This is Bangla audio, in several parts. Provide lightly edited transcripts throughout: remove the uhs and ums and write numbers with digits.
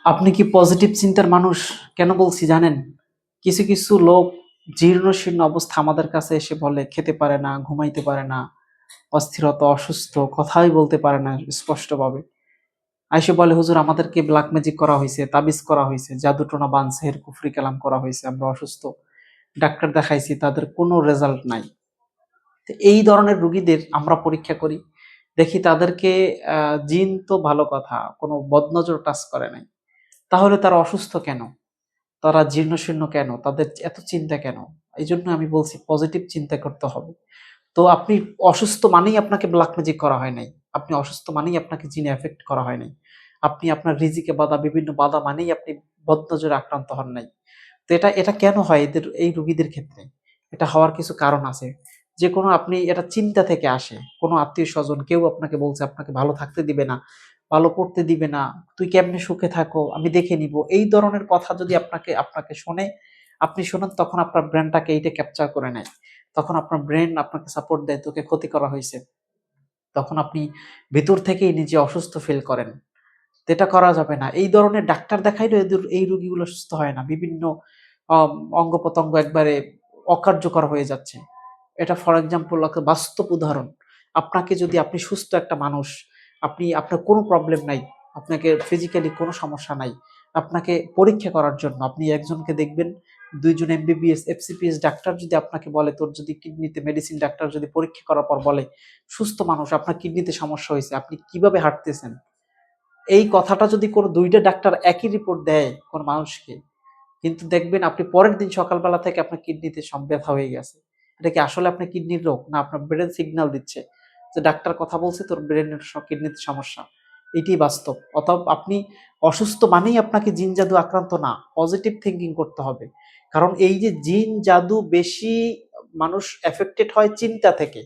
আপনি কি পজিটিভ চিন্তার মানুষ? কেন বলছি জানেন? কিছু, কিছু লোক জীর্ণশীর্ণ অবস্থা আমাদের কাছে এসে বলে খেতে পারে না, ঘুমাইতে পারে না, অস্থিরতা, অসুস্থ, কথাই বলতে পারে না স্পষ্টভাবে। আইসে বলে, "হুজুর আমাদেরকে ব্লাক ম্যাজিক করা হইছে, তাবিজ করা হইছে, জাদু-টোনা বান, সেহর, কুফরি কালাম করা হইছে। আমরা অসুস্থ। ডাক্তার দেখাইছি, তাদের কোনো রেজাল্ট নাই।" তো এই ধরনের রোগীদের আমরা পরীক্ষা করি। দেখি তাদেরকে জিন তো ভালো কথা, কোনো বদনজর টাচ করে নাই। তাহলে তারা অসুস্থ কেন? তারা জীর্ণশীর্ণ কেন? তাদের এত চিন্তা কেন? এইজন্য আমি বলছি পজিটিভ চিন্তা করতে হবে। তো আপনি অসুস্থ মানেই আপনাকে ব্লাক ম্যাজিক করা হয় নাই। আপনি অসুস্থ মানেই আপনাকে জিনে এফেক্ট করা হয় নাই। আপনি আপনার রিজিকে বাধা, বিভিন্ন বাধা মানেই আপনি বদনজরে আক্রান্ত হন নাই। তো এটা এটা কেন হয় এই রোগীদের ক্ষেত্রে? এটা হওয়ার কিছু কারণ আছে। যেকোনো আপনি এটা চিন্তা থেকে আসে। কোনো আত্মীয়স্বজন কেউ আপনাকে বলছে আপনাকে ভালো থাকতে দিবে না, ভালো করতে দিবে না, তুই কেমনে সুখে থাকো, আমি দেখে নিবো। এই ধরনের কথা যদি আপনাকে আপনাকে শোনে, আপনি শোনেন তখন আপনার ব্রেইনটাকে এইটা ক্যাপচার করে নেয়। তখন আপনার ব্রেইন আপনাকে সাপোর্ট দেয়, তোকে ক্ষতি করা হইছে। তখন আপনি ভিতর থেকেই নিজে অসুস্থ ফিল করেন। তো এটা করা যাবে না। এই ধরনের ডাক্তার দেখাইলেও এই রোগীগুলো সুস্থ হয় না। বিভিন্ন আম অঙ্গ-প্রত্যঙ্গ একবারে অকার্যকর হয়ে যাচ্ছে। এটা ফর এক্সাম্পল একটা বাস্তব উদাহরণ। আপনাকে যদি আপনি সুস্থ একটা মানুষ, আপনার কোনো প্রবলেম নাই, আপনাকে ফিজিক্যালি কোনো সমস্যা নাই। আপনাকে পরীক্ষা করার জন্য আপনি একজনকে দেখবেন, ২ জন এমবিবিএস, এফসিপিএস ডাক্তার যদি আপনাকে বলে, তোর যদি কিডনিতে মেডিসিন ডাক্তার যদি পরীক্ষা করার পর বলে, সুস্থ মানুষ, আপনার কিডনিতে সমস্যা হইছে, আপনি কিভাবে হাঁটতেছেন? এই কথাটা যদি কোনো ২ টা ডাক্তার একই রিপোর্ট দেয় কোন মানুষকে, কিন্তু দেখবেন আপনি পরের দিন সকালবেলা থেকে আপনার কিডনিতে সব ব্যথা হয়ে গেছে। এটা কি আসলে আপনার কিডনির রোগ? না আপনার ব্রেইন সিগন্যাল দিচ্ছে যে ডাক্তার কথা বলছে তোর ব্রেইনের কিডনিতে সমস্যা। এটিই বাস্তব। অতএব আপনি অসুস্থ মানেই আপনাকে জিন জাদু আক্রান্ত না। পজিটিভ থিংকিং করতে হবে। কারণ এই যে জিন জাদু বেশি মানুষ এফেক্টেড হয় চিন্তা থেকে।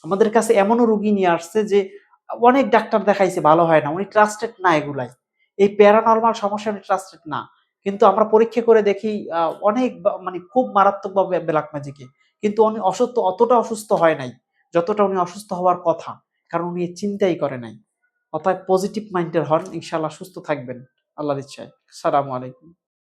আমাদের কাছে এমনও রোগী নিয়ে আসছে যে অনেক ডাক্তার দেখাইছে ভালো হয় না। উনি ট্রাস্টেড না এগুলাই। এই প্যারানরমাল সমস্যা উনি ট্রাস্টেড না। কিন্তু আমরা পরীক্ষা করে দেখি অনেক মানে খুব মারাত্মকভাবে ব্ল্যাক ম্যাজিকে। কিন্তু উনি অতটা অসুস্থ হয় নাই, যতটা উনি অসুস্থ হওয়ার কথা। কারণ উনি চিন্তাই করে নাই। অতএব পজিটিভ মাইন্ডের হন, ইনশাআল্লাহ সুস্থ থাকবেন আল্লাহর ইচ্ছায়। আসসালামু আলাইকুম।